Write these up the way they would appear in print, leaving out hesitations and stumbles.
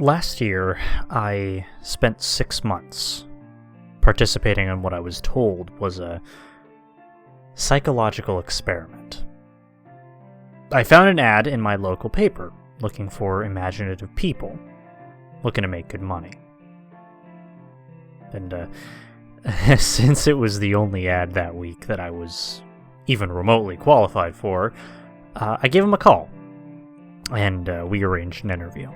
Last year, I spent 6 months participating in what I was told was a psychological experiment. I found an ad in my local paper looking for imaginative people looking to make good money. And since it was the only ad that week that I was even remotely qualified for, I gave them a call, and we arranged an interview.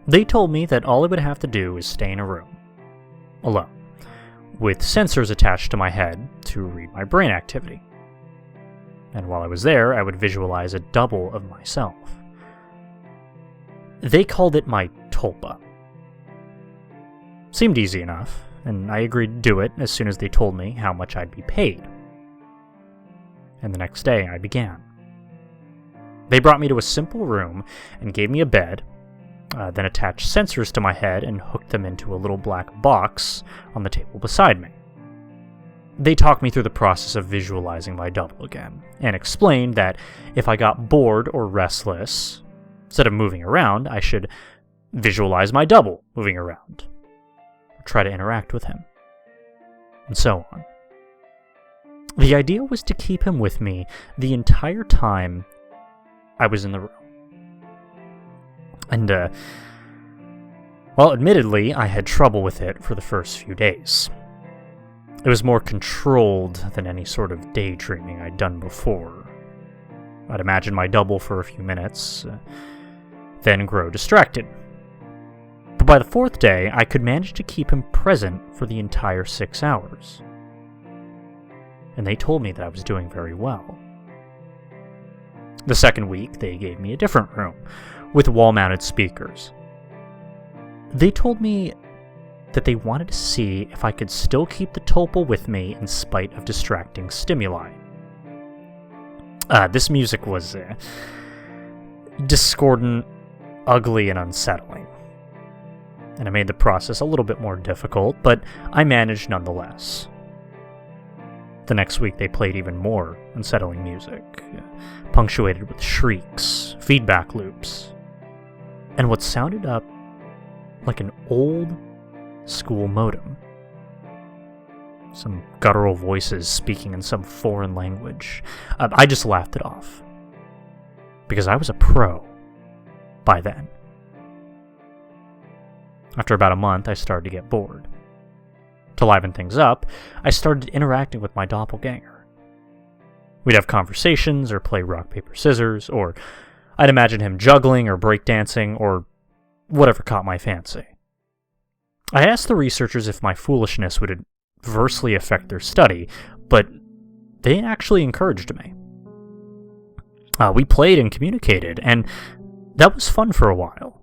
They told me that all I would have to do is stay in a room, alone, with sensors attached to my head to read my brain activity. And while I was there, I would visualize a double of myself. They called it my Tulpa. Seemed easy enough, and I agreed to do it as soon as they told me how much I'd be paid. And the next day, I began. They brought me to a simple room and gave me a bed, then attached sensors to my head and hooked them into a little black box on the table beside me. They talked me through the process of visualizing my double again, and explained that if I got bored or restless, instead of moving around, I should visualize my double moving around, try to interact with him, and so on. The idea was to keep him with me the entire time I was in the room. And, well, admittedly, I had trouble with it for the first few days. It was more controlled than any sort of daydreaming I'd done before. I'd imagine my double for a few minutes, then grow distracted. But by the 4th day, I could manage to keep him present for the entire 6 hours. And they told me that I was doing very well. The 2nd week, they gave me a different room, with wall-mounted speakers. They told me that they wanted to see if I could still keep the Tulpa with me in spite of distracting stimuli. This music was discordant, ugly, and unsettling. And it made the process a little bit more difficult, but I managed nonetheless. The next week they played even more unsettling music, punctuated with shrieks, feedback loops, and what sounded up like an old school modem. Some guttural voices speaking in some foreign language. I just laughed it off, because I was a pro by then. After about a month, I started to get bored. To liven things up, I started interacting with my doppelganger. We'd have conversations, or play rock, paper, scissors, or I'd imagine him juggling or breakdancing, or whatever caught my fancy. I asked the researchers if my foolishness would adversely affect their study, but they actually encouraged me. We played and communicated, and that was fun for a while.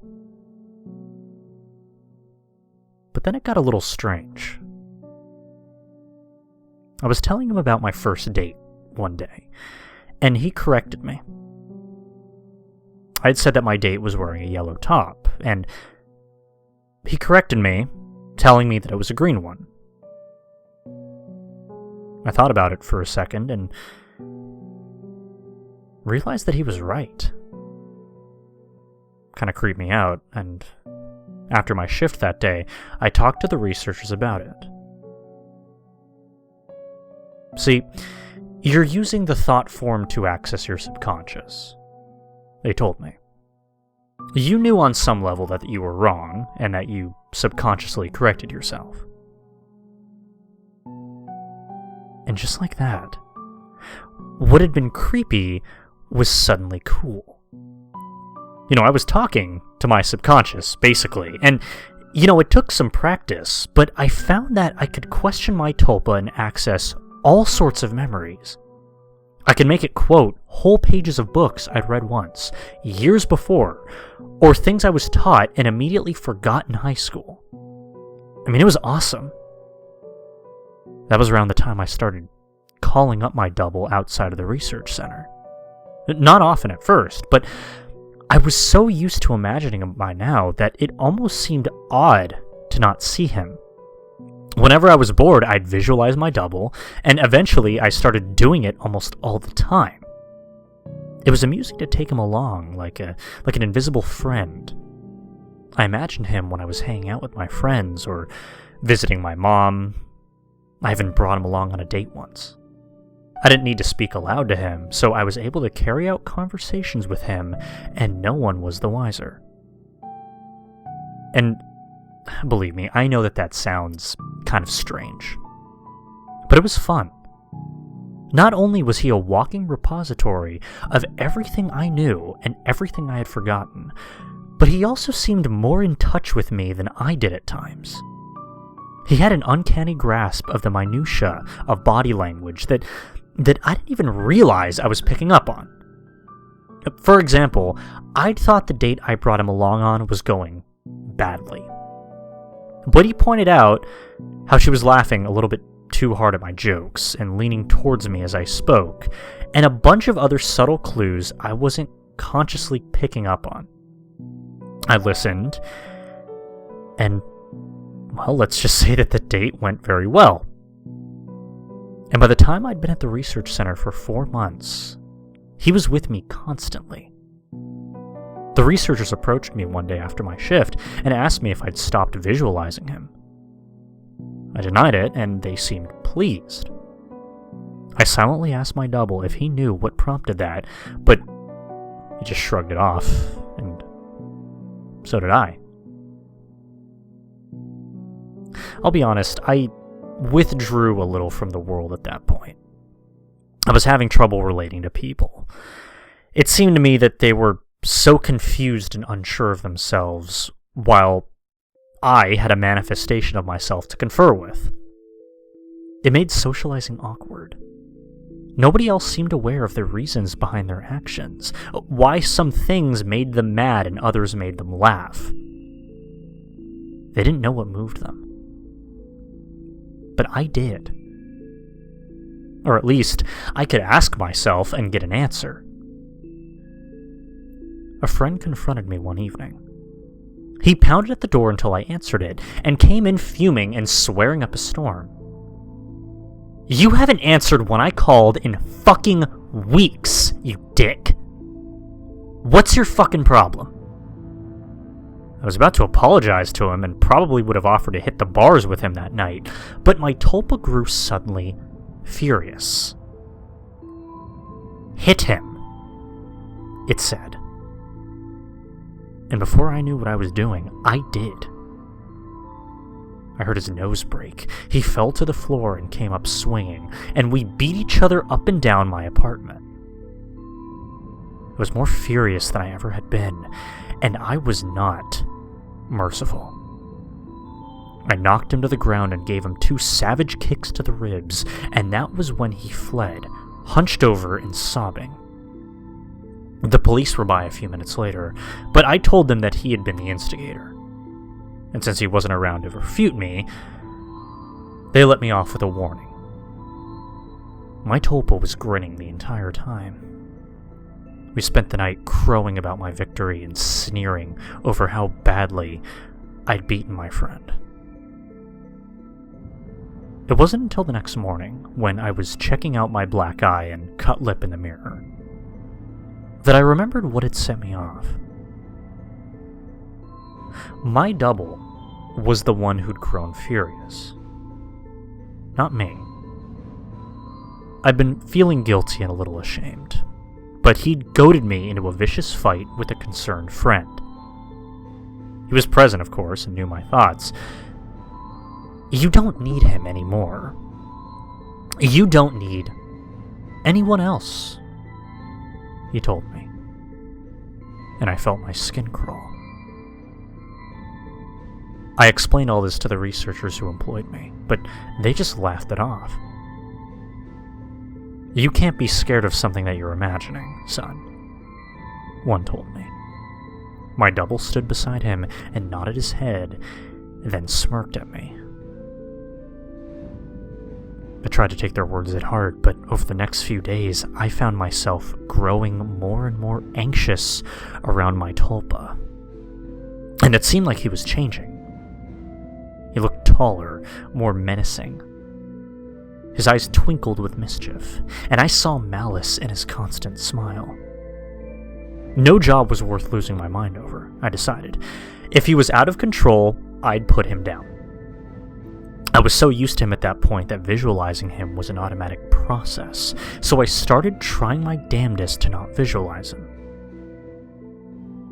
But then it got a little strange. I was telling him about my first date one day, and he corrected me. I had said that my date was wearing a yellow top, and he corrected me, telling me that it was a green one. I thought about it for a second and realized that he was right. Kind of creeped me out, and after my shift that day, I talked to the researchers about it. See, you're using the thought form to access your subconscious, they told me. You knew on some level that you were wrong, and that you subconsciously corrected yourself. And just like that, what had been creepy was suddenly cool. You know, I was talking to my subconscious, basically, and, you know, it took some practice, but I found that I could question my Tulpa and access all sorts of memories. I could make it quote whole pages of books I'd read once, years before, or things I was taught and immediately forgot in high school. I mean, it was awesome. That was around the time I started calling up my double outside of the research center. Not often at first, but I was so used to imagining him by now that it almost seemed odd to not see him. Whenever I was bored, I'd visualize my double, and eventually I started doing it almost all the time. It was amusing to take him along, like an invisible friend. I imagined him when I was hanging out with my friends or visiting my mom. I even brought him along on a date once. I didn't need to speak aloud to him, so I was able to carry out conversations with him, and no one was the wiser. And believe me, I know that sounds kind of strange, but it was fun. Not only was he a walking repository of everything I knew and everything I had forgotten, but he also seemed more in touch with me than I did at times. He had an uncanny grasp of the minutiae of body language that I didn't even realize I was picking up on. For example, I'd thought the date I brought him along on was going badly. But he pointed out how she was laughing a little bit too hard at my jokes and leaning towards me as I spoke, and a bunch of other subtle clues I wasn't consciously picking up on. I listened, and, well, let's just say that the date went very well. And by the time I'd been at the research center for 4 months, he was with me constantly. The researchers approached me one day after my shift and asked me if I'd stopped visualizing him. I denied it, and they seemed pleased. I silently asked my double if he knew what prompted that, but he just shrugged it off, and so did I. I'll be honest, I withdrew a little from the world at that point. I was having trouble relating to people. It seemed to me that they were so confused and unsure of themselves, while I had a manifestation of myself to confer with. It made socializing awkward. Nobody else seemed aware of the reasons behind their actions, why some things made them mad and others made them laugh. They didn't know what moved them. But I did. Or at least, I could ask myself and get an answer. A friend confronted me one evening. He pounded at the door until I answered it, and came in fuming and swearing up a storm. "You haven't answered when I called in fucking weeks, you dick. What's your fucking problem?" I was about to apologize to him and probably would have offered to hit the bars with him that night, but my Tulpa grew suddenly furious. "Hit him," it said. And before I knew what I was doing, I did. I heard his nose break. He fell to the floor and came up swinging, and we beat each other up and down my apartment. I was more furious than I ever had been, and I was not merciful. I knocked him to the ground and gave him 2 savage kicks to the ribs, and that was when he fled, hunched over and sobbing. The police were by a few minutes later, but I told them that he had been the instigator. And since he wasn't around to refute me, they let me off with a warning. My Tulpa was grinning the entire time. We spent the night crowing about my victory and sneering over how badly I'd beaten my friend. It wasn't until the next morning, when I was checking out my black eye and cut lip in the mirror, that I remembered what had set me off. My double was the one who'd grown furious, not me. I'd been feeling guilty and a little ashamed, but he'd goaded me into a vicious fight with a concerned friend. He was present, of course, and knew my thoughts. "You don't need him anymore. You don't need anyone else," he told me, and I felt my skin crawl. I explained all this to the researchers who employed me, but they just laughed it off. "You can't be scared of something that you're imagining, son," one told me. My double stood beside him and nodded his head, then smirked at me. I tried to take their words at heart, but over the next few days, I found myself growing more and more anxious around my Tulpa. And it seemed like he was changing. He looked taller, more menacing. His eyes twinkled with mischief, and I saw malice in his constant smile. No job was worth losing my mind over, I decided, If he was out of control, I'd put him down. I was so used to him at that point that visualizing him was an automatic process, so I started trying my damnedest to not visualize him.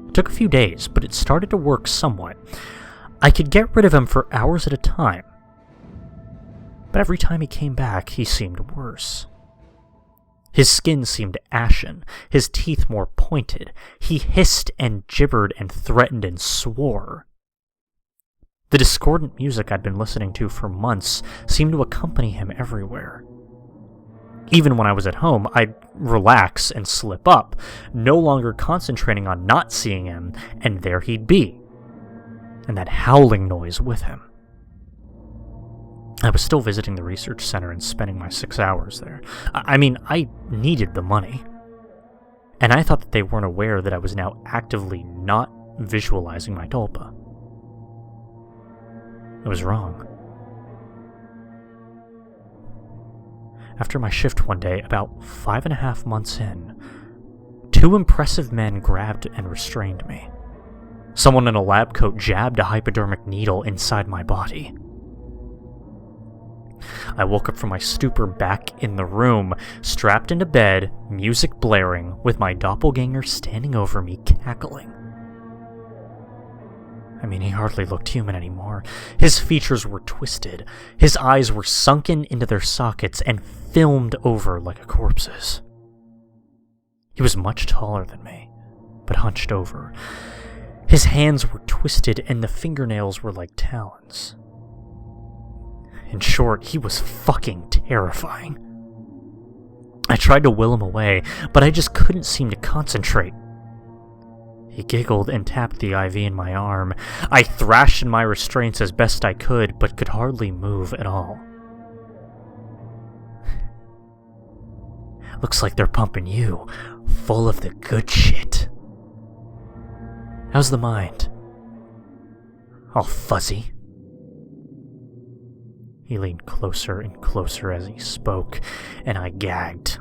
It took a few days, but it started to work somewhat. I could get rid of him for hours at a time, but every time he came back, he seemed worse. His skin seemed ashen, his teeth more pointed. He hissed and gibbered and threatened and swore. The discordant music I'd been listening to for months seemed to accompany him everywhere. Even when I was at home, I'd relax and slip up, no longer concentrating on not seeing him, and there he'd be, and that howling noise with him. I was still visiting the research center and spending my 6 hours there. I needed the money. And I thought that they weren't aware that I was now actively not visualizing my Tulpa. I was wrong. After my shift one day, about 5.5 months in, 2 impressive men grabbed and restrained me. Someone in a lab coat jabbed a hypodermic needle inside my body. I woke up from my stupor back in the room, strapped into bed, music blaring, with my doppelganger standing over me, cackling. He hardly looked human anymore. His features were twisted. His eyes were sunken into their sockets and filmed over like a corpse's. He was much taller than me, but hunched over. His hands were twisted and the fingernails were like talons. In short, he was fucking terrifying. I tried to will him away, but I just couldn't seem to concentrate. He giggled and tapped the IV in my arm. I thrashed in my restraints as best I could, but could hardly move at all. Looks like they're pumping you, full of the good shit. How's the mind? All fuzzy. He leaned closer and closer as he spoke, and I gagged.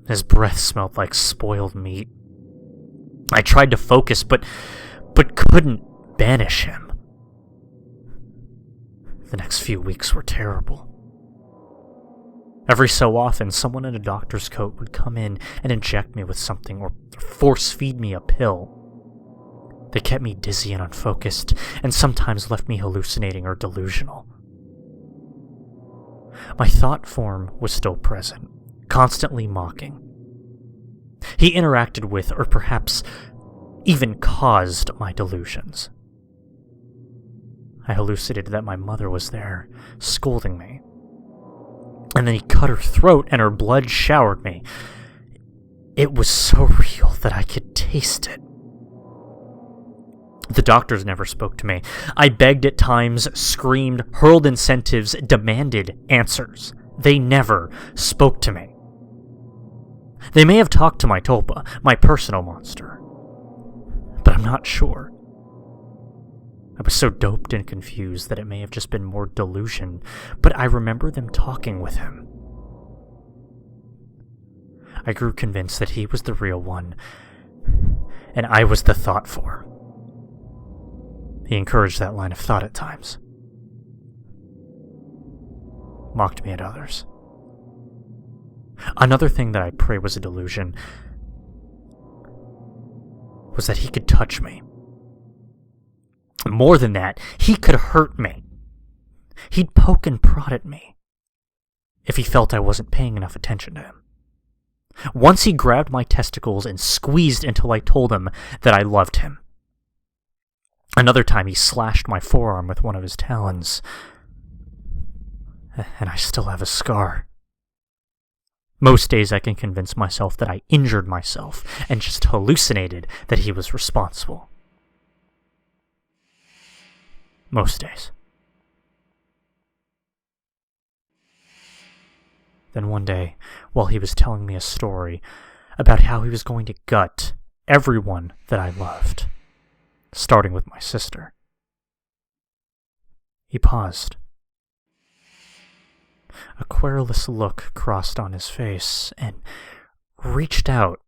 His breath smelled like spoiled meat. I tried to focus, but couldn't banish him. The next few weeks were terrible. Every so often, someone in a doctor's coat would come in and inject me with something or force-feed me a pill. They kept me dizzy and unfocused, and sometimes left me hallucinating or delusional. My thought form was still present, constantly mocking. He interacted with, or perhaps even caused, my delusions. I hallucinated that my mother was there, scolding me. And then he cut her throat and her blood showered me. It was so real that I could taste it. The doctors never spoke to me. I begged at times, screamed, hurled incentives, demanded answers. They never spoke to me. They may have talked to my Tulpa, my personal monster, but I'm not sure. I was so doped and confused that it may have just been more delusion, but I remember them talking with him. I grew convinced that he was the real one, and I was the thought form. He encouraged that line of thought at times. Mocked me at others. Another thing that I pray was a delusion was that he could touch me. More than that, he could hurt me. He'd poke and prod at me if he felt I wasn't paying enough attention to him. Once he grabbed my testicles and squeezed until I told him that I loved him. Another time he slashed my forearm with one of his talons, and I still have a scar. Most days I can convince myself that I injured myself and just hallucinated that he was responsible. Most days. Then one day, while he was telling me a story about how he was going to gut everyone that I loved, starting with my sister, he paused. A querulous look crossed on his face and reached out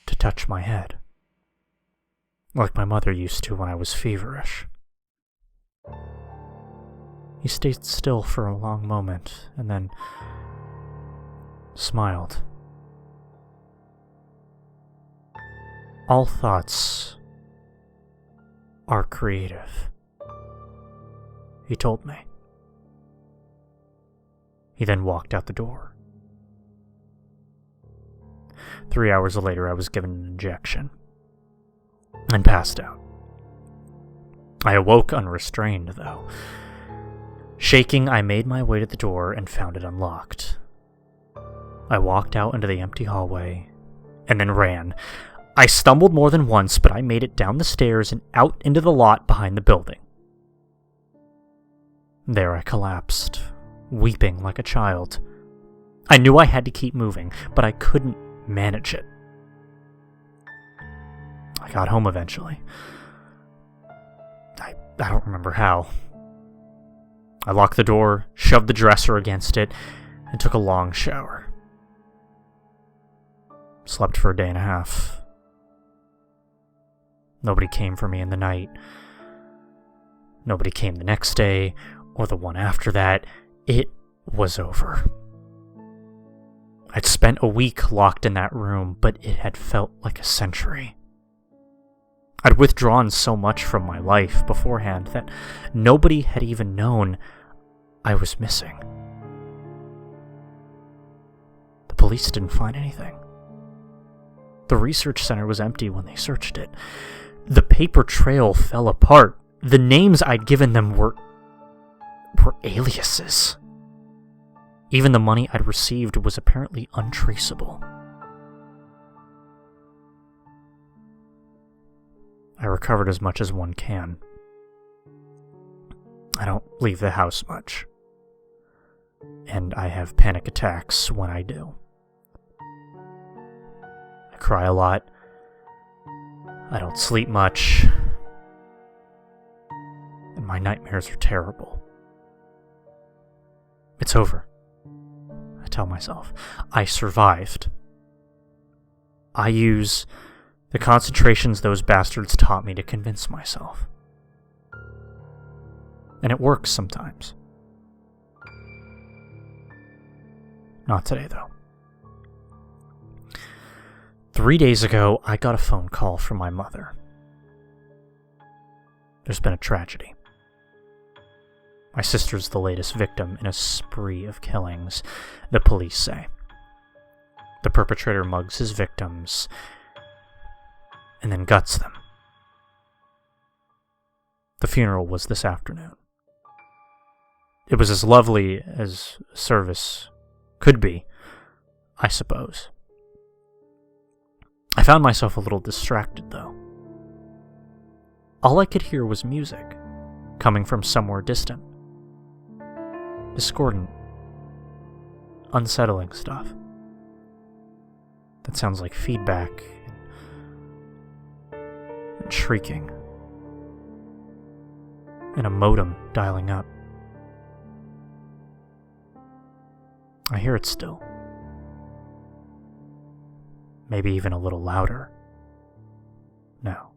to touch my head. like my mother used to when I was feverish. He stayed still for a long moment, and then smiled. All thoughts are creative, he told me. He then walked out the door. 3 hours later, I was given an injection and passed out. I awoke unrestrained, though. Shaking, I made my way to the door and found it unlocked. I walked out into the empty hallway and then ran. I stumbled more than once, but I made it down the stairs and out into the lot behind the building. There I collapsed, weeping like a child. I knew I had to keep moving, but I couldn't manage it. I got home eventually. I don't remember how. I locked the door, shoved the dresser against it, and took a long shower. Slept for a day and a half. Nobody came for me in the night. Nobody came the next day, or the one after that. It was over. I'd spent a week locked in that room, but it had felt like a century. I'd withdrawn so much from my life beforehand that nobody had even known I was missing. The police didn't find anything. The research center was empty when they searched it. The paper trail fell apart. The names I'd given them were aliases. Even the money I'd received was apparently untraceable. I recovered as much as one can. I don't leave the house much, and I have panic attacks when I do. I cry a lot. I don't sleep much, and my nightmares are terrible. It's over, I tell myself. I survived. I use the concentrations those bastards taught me to convince myself. And it works sometimes. Not today, though. 3 days ago, I got a phone call from my mother. There's been a tragedy. My sister's the latest victim in a spree of killings, the police say. The perpetrator mugs his victims and then guts them. The funeral was this afternoon. It was as lovely as a service could be, I suppose. I found myself a little distracted, though. All I could hear was music, coming from somewhere distant. Discordant, unsettling stuff. That sounds like feedback and shrieking. And a modem dialing up. I hear it still. Maybe even a little louder. No.